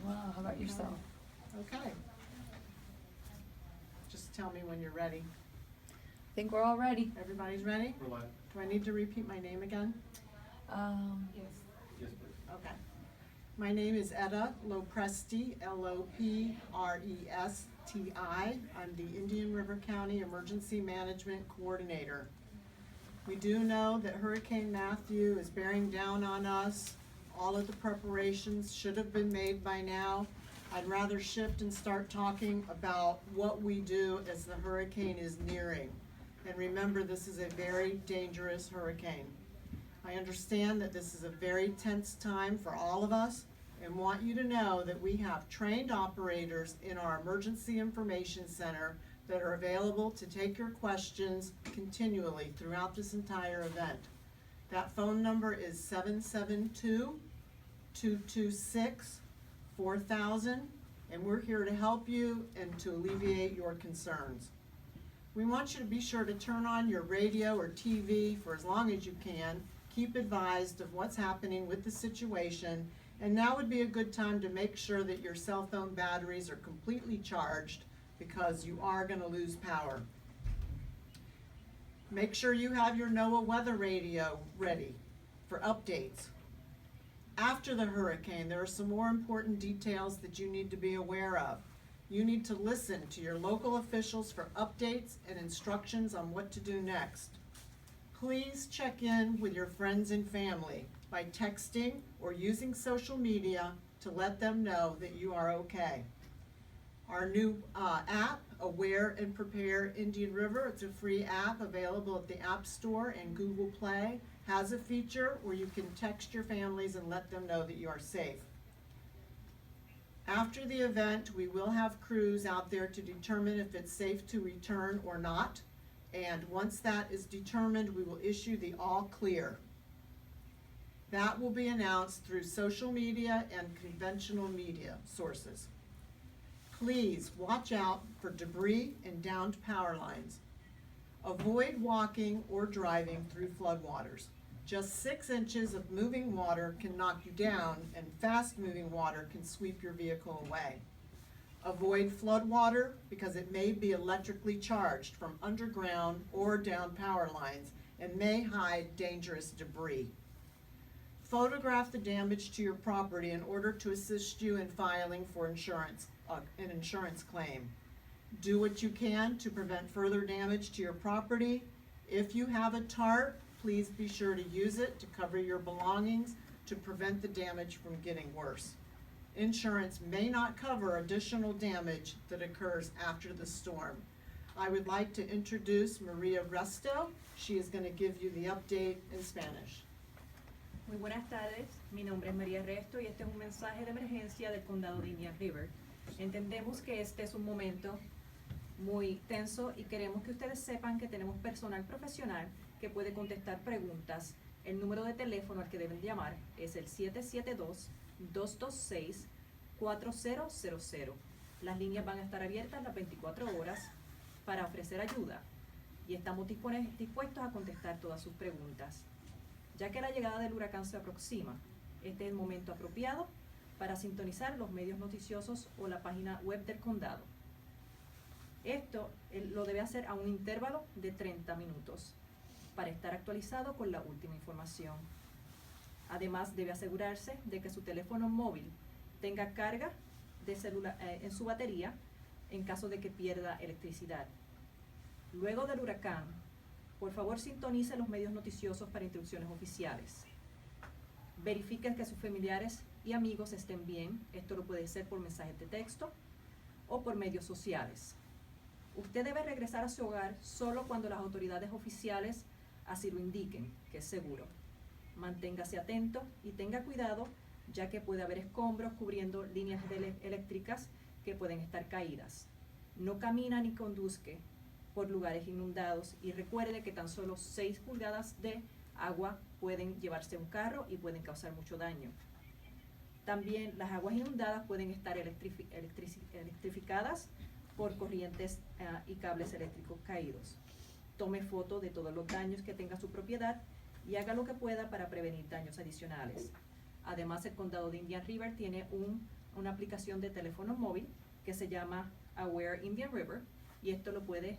well. How about yourself? Okay. Just tell me when you're ready. I think we're all ready. Everybody's ready? We're live. Do I need to repeat my name again? Yes. Yes, please. Okay. My name is Etta Lopresti, L-O-P-R-E-S-T-I. I'm the Indian River County Emergency Management Coordinator. We do know that Hurricane Matthew is bearing down on us. All of the preparations should have been made by now. I'd rather shift and start talking about what we do as the hurricane is nearing. And remember, this is a very dangerous hurricane. I understand that this is a very tense time for all of us and want you to know that we have trained operators in our Emergency Information Center that are available to take your questions continually throughout this entire event. That phone number is 772-226-4000, and we're here to help you and to alleviate your concerns. We want you to be sure to turn on your radio or TV for as long as you can. Keep advised of what's happening with the situation, and now would be a good time to make sure that your cell phone batteries are completely charged because you are going to lose power. Make sure you have your NOAA weather radio ready for updates. After the hurricane, there are some more important details that you need to be aware of. You need to listen to your local officials for updates and instructions on what to do next. Please check in with your friends and family by texting or using social media to let them know that you are okay. Our new app, Aware and Prepare Indian River, it's a free app available at the App Store and Google Play, has a feature where you can text your families and let them know that you are safe. After the event, we will have crews out there to determine if it's safe to return or not. And once that is determined, we will issue the all clear. That will be announced through social media and conventional media sources. Please watch out for debris and downed power lines. Avoid walking or driving through floodwaters. Just 6 inches of moving water can knock you down, and fast moving water can sweep your vehicle away. Avoid floodwater because it may be electrically charged from underground or down power lines and may hide dangerous debris. Photograph the damage to your property in order to assist you in filing for an insurance claim. Do what you can to prevent further damage to your property. If you have a tarp, please be sure to use it to cover your belongings to prevent the damage from getting worse. Insurance may not cover additional damage that occurs after the storm. I would like to introduce Maria Resto. She is going to give you the update in Spanish. Muy buenas tardes, mi nombre es María Resto y este es un mensaje de emergencia del condado de Indian River. Entendemos que este es un momento muy tenso y queremos que ustedes sepan que tenemos personal profesional que puede contestar preguntas. El número de teléfono al que deben llamar es el 772-226-4000. Las líneas van a estar abiertas las 24 horas para ofrecer ayuda y estamos dispuestos a contestar todas sus preguntas. Ya que la llegada del huracán se aproxima, este es el momento apropiado para sintonizar los medios noticiosos o la página web del condado. Esto lo debe hacer a un intervalo de 30 minutos para estar actualizado con la última información. Además, debe asegurarse de que su teléfono móvil tenga carga de celular en su batería en caso de que pierda electricidad. Luego del huracán, por favor sintonice los medios noticiosos para instrucciones oficiales. Verifiquen que sus familiares y amigos estén bien. Esto lo puede hacer por mensajes de texto o por medios sociales. Usted debe regresar a su hogar solo cuando las autoridades oficiales así lo indiquen, que es seguro. Manténgase atento y tenga cuidado, ya que puede haber escombros cubriendo líneas eléctricas que pueden estar caídas. No camina ni conduzca por lugares inundados y recuerde que tan solo 6 pulgadas de agua pueden llevarse un carro y pueden causar mucho daño. También las aguas inundadas pueden estar electrificadas por corrientes y cables eléctricos caídos. Tome foto de todos los daños que tenga su propiedad y haga lo que pueda para prevenir daños adicionales. Además, el condado de Indian River tiene un una aplicación de teléfono móvil que se llama Aware Indian River, y esto lo puede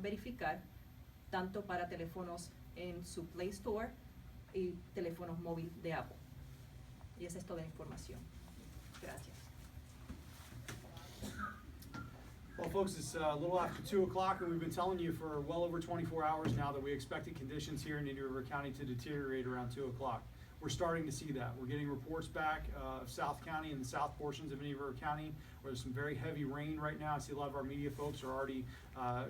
verificar tanto para teléfonos en su Play Store y teléfonos móviles de Apple. Y esa es toda la información. Gracias. Well, folks, it's a little after 2 o'clock, and we've been telling you for well over 24 hours now that we expected conditions here in Indian River County to deteriorate around 2 o'clock. We're starting to see that. We're getting reports back of South County and the south portions of Indian River County where there's some very heavy rain right now. I see a lot of our media folks are already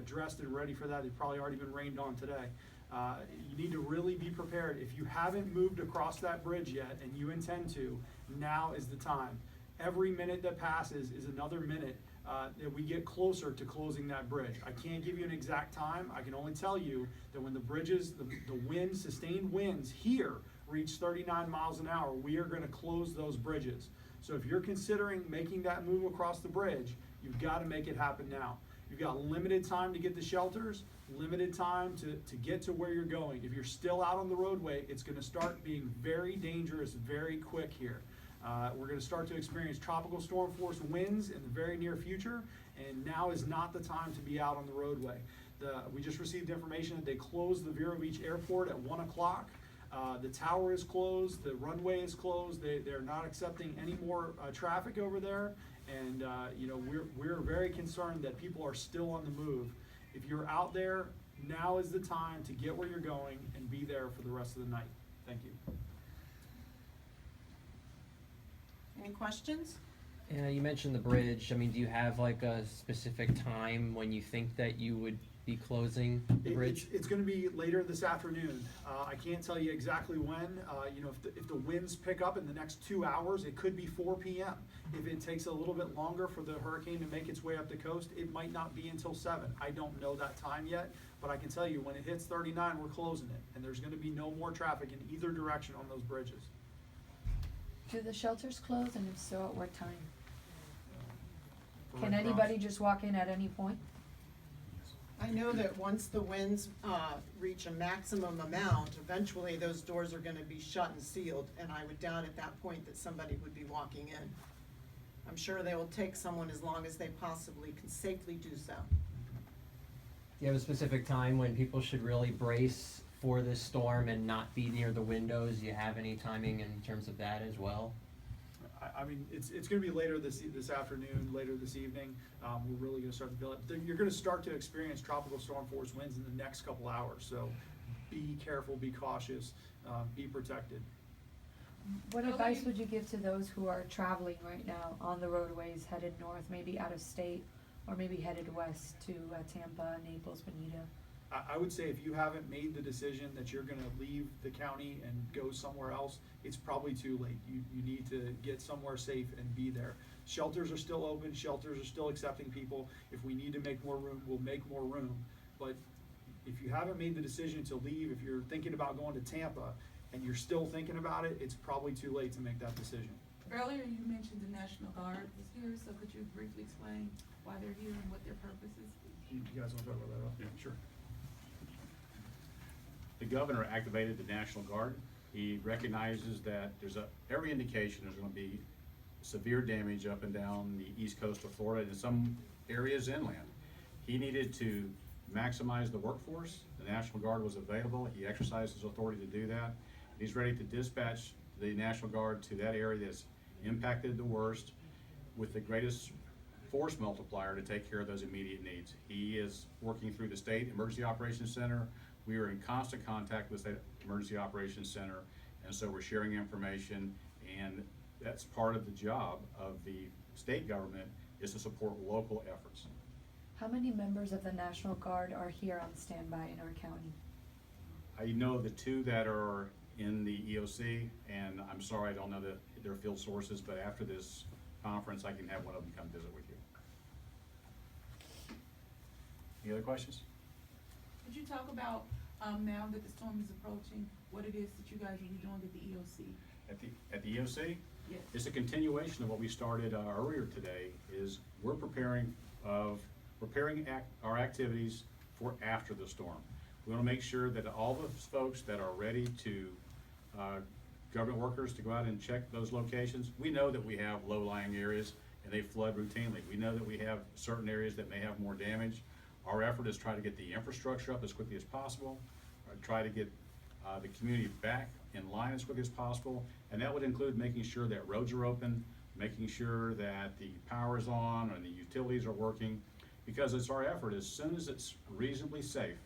dressed and ready for that. They've probably already been rained on today. You need to really be prepared. If you haven't moved across that bridge yet and you intend to, now is the time. Every minute that passes is another minute that we get closer to closing that bridge. I can't give you an exact time. I can only tell you that when the bridges, the wind, sustained winds here reach 39 miles an hour, we are going to close those bridges. So if you're considering making that move across the bridge, you've got to make it happen now. You've got limited time to get the shelters, limited time to get to where you're going. If you're still out on the roadway, it's going to start being very dangerous very quick here. We're going to start to experience tropical storm force winds in the very near future, and now is not the time to be out on the roadway. We just received information that they closed the Vero Beach Airport at 1 o'clock. The tower is closed, the runway is closed, they're not accepting any more traffic over there, and you know, we're very concerned that people are still on the move. If you're out there, now is the time to get where you're going and be there for the rest of the night. Thank you. Any questions? You mentioned the bridge. I mean, do you have like a specific time when you think that you would be closing the bridge? It's going to be later this afternoon. I can't tell you exactly when. You know, if the winds pick up in the next 2 hours, it could be 4 p.m. If it takes a little bit longer for the hurricane to make its way up the coast, it might not be until 7. I don't know that time yet, but I can tell you when it hits 39, we're closing it, and there's going to be no more traffic in either direction on those bridges. Do the shelters close, and if so, at what time? For Can Red Cross. anybody just walk in at any point? I know that once the winds reach a maximum amount, eventually those doors are gonna be shut and sealed, and I would doubt at that point that somebody would be walking in. I'm sure they will take someone as long as they possibly can safely do so. Do you have a specific time when people should really brace for this storm and not be near the windows? Do you have any timing in terms of that as well? I mean, it's going to be later this afternoon, later this evening. We're really going to start to feel it. You're going to start to experience tropical storm force winds in the next couple hours. So be careful, be cautious, be protected. What advice would you give to those who are traveling right now on the roadways, headed north, maybe out of state, or maybe headed west to Tampa, Naples, Bonita? I would say if you haven't made the decision that you're gonna leave the county and go somewhere else, it's probably too late. You need to get somewhere safe and be there. Shelters are still open, shelters are still accepting people. If we need to make more room, we'll make more room. But if you haven't made the decision to leave, if you're thinking about going to Tampa and you're still thinking about it, it's probably too late to make that decision. Earlier you mentioned the National Guard was here, so could you briefly explain why they're here and what their purpose is? You guys wanna talk about that? Yeah. Sure. The governor activated the National Guard. He recognizes that there's every indication there's gonna be severe damage up and down the east coast of Florida and some areas inland. He needed to maximize the workforce. The National Guard was available. He exercised his authority to do that. He's ready to dispatch the National Guard to that area that's impacted the worst with the greatest force multiplier to take care of those immediate needs. He is working through the State Emergency Operations Center. We are in constant contact with the State Emergency Operations Center, and so we're sharing information, and that's part of the job of the state government is to support local efforts. How many members of the National Guard are here on standby in our county? I know the two that are in the EOC, and I'm sorry I don't know their field sources, but after this conference, I can have one of them come visit with you. Any other questions? Could you talk about, now that the storm is approaching, what it is that you guys will be doing at the EOC? At the EOC? Yes. It's a continuation of what we started earlier today, is we're preparing our activities for after the storm. We wanna make sure that all those folks that are ready to government workers to go out and check those locations. We know that we have low-lying areas and they flood routinely. We know that we have certain areas that may have more damage. Our effort is try to get the infrastructure up as quickly as possible, try to get the community back in line as quickly as possible, and that would include making sure that roads are open, making sure that the power is on and the utilities are working, because it's our effort, as soon as it's reasonably safe,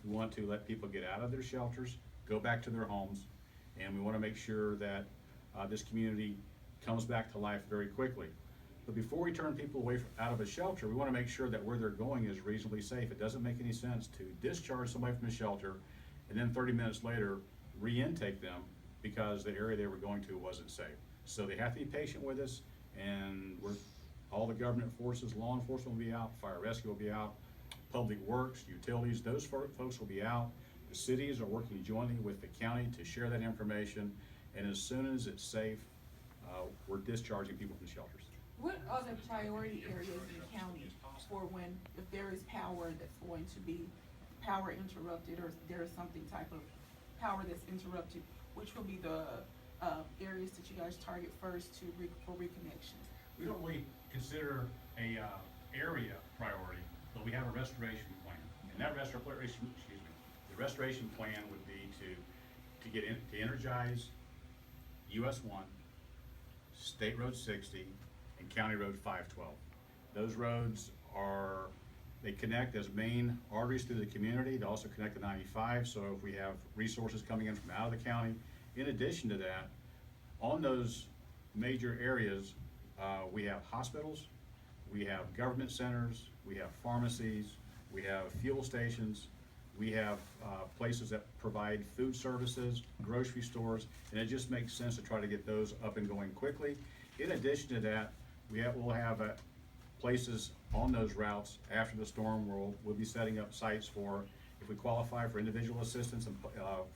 we want to let people get out of their shelters, go back to their homes, and we want to make sure that this community comes back to life very quickly. But before we turn people away out of a shelter, we want to make sure that where they're going is reasonably safe. It doesn't make any sense to discharge somebody from a shelter and then 30 minutes later re-intake them because the area they were going to wasn't safe. So they have to be patient with us, and all the government forces, law enforcement will be out, fire rescue will be out, public works, utilities, those folks will be out. The cities are working jointly with the county to share that information, and as soon as it's safe, we're discharging people from shelters. What are the priority areas in the county for when, if there is power that's going to be power interrupted, or there is something type of power that's interrupted, which will be the areas that you guys target first for reconnections? We don't really consider a area priority, but we have a restoration plan. And that restoration, the restoration plan would be to energize US 1, State Road 60, and County Road 512. Those roads they connect as main arteries through the community. They also connect to 95, so if we have resources coming in from out of the county. In addition to that, on those major areas, we have hospitals, we have government centers, we have pharmacies, we have fuel stations, we have places that provide food services, grocery stores, and it just makes sense to try to get those up and going quickly. In addition to that, we'll have places on those routes after the storm. We'll be setting up sites for, if we qualify for individual assistance and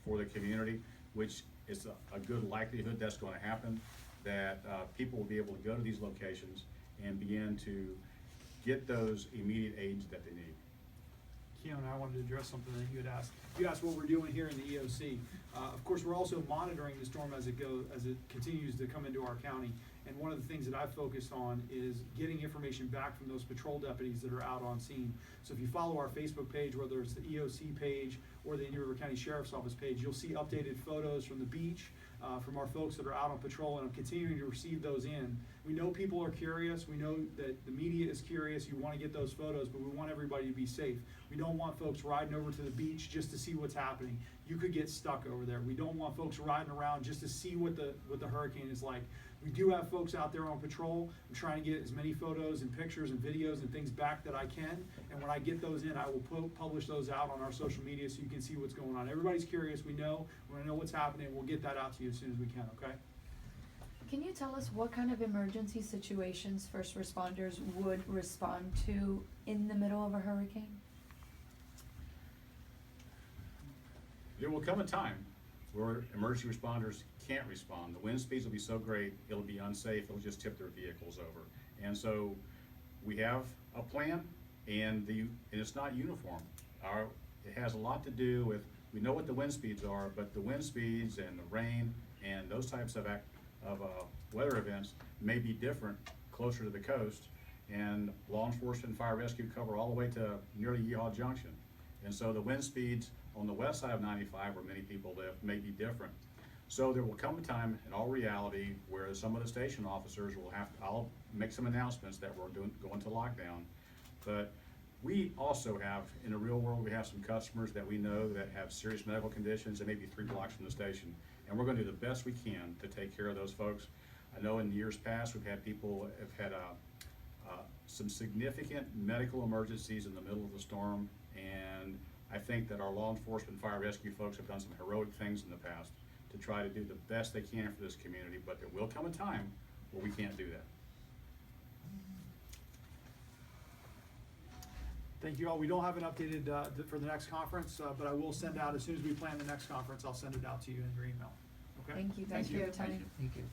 for the community, which is a good likelihood that's going to happen, that people will be able to go to these locations and begin to get those immediate aids that they need. Keon, I wanted to address something that you had asked. You asked what we're doing here in the EOC. Of course, we're also monitoring the storm as it continues to come into our county. And one of the things that I've focused on is getting information back from those patrol deputies that are out on scene. So if you follow our Facebook page, whether it's the EOC page or the Indian River County Sheriff's Office page, you'll see updated photos from the beach, from our folks that are out on patrol, and I'm continuing to receive those in. We know people are curious. We know that the media is curious. You want to get those photos, but we want everybody to be safe. We don't want folks riding over to the beach just to see what's happening. You could get stuck over there. We don't want folks riding around just to see what the hurricane is like. We do have folks out there on patrol. I'm trying to get as many photos and pictures and videos and things back that I can. And when I get those in, I will publish those out on our social media so you can see what's going on. Everybody's curious. We know. We're going to know what's happening. We'll get that out to you as soon as we can, okay? Can you tell us what kind of emergency situations first responders would respond to in the middle of a hurricane? There will come a time where emergency responders can't respond. The wind speeds will be so great, it'll be unsafe, it'll just tip their vehicles over. And so we have a plan, and it's not uniform. It has a lot to do with, we know what the wind speeds are, but the wind speeds and the rain and those types of weather events may be different closer to the coast. And law enforcement and fire rescue cover all the way to nearly Yeehaw Junction. And so the wind speeds on the west side of 95, where many people live, may be different. So there will come a time in all reality where some of the station officers will I'll make some announcements that we're going to lockdown. But we also have, in the real world, we have some customers that we know that have serious medical conditions that may be 3 blocks from the station. And we're going to do the best we can to take care of those folks. I know in years past, we've had people have had some significant medical emergencies in the middle of the storm, and I think that our law enforcement and fire rescue folks have done some heroic things in the past to try to do the best they can for this community, but there will come a time where we can't do that. Thank you all. We don't have an updated for the next conference, but I will send out, as soon as we plan the next conference, I'll send it out to you in your email. Okay? Thank you. Thanks for your time. Thank you.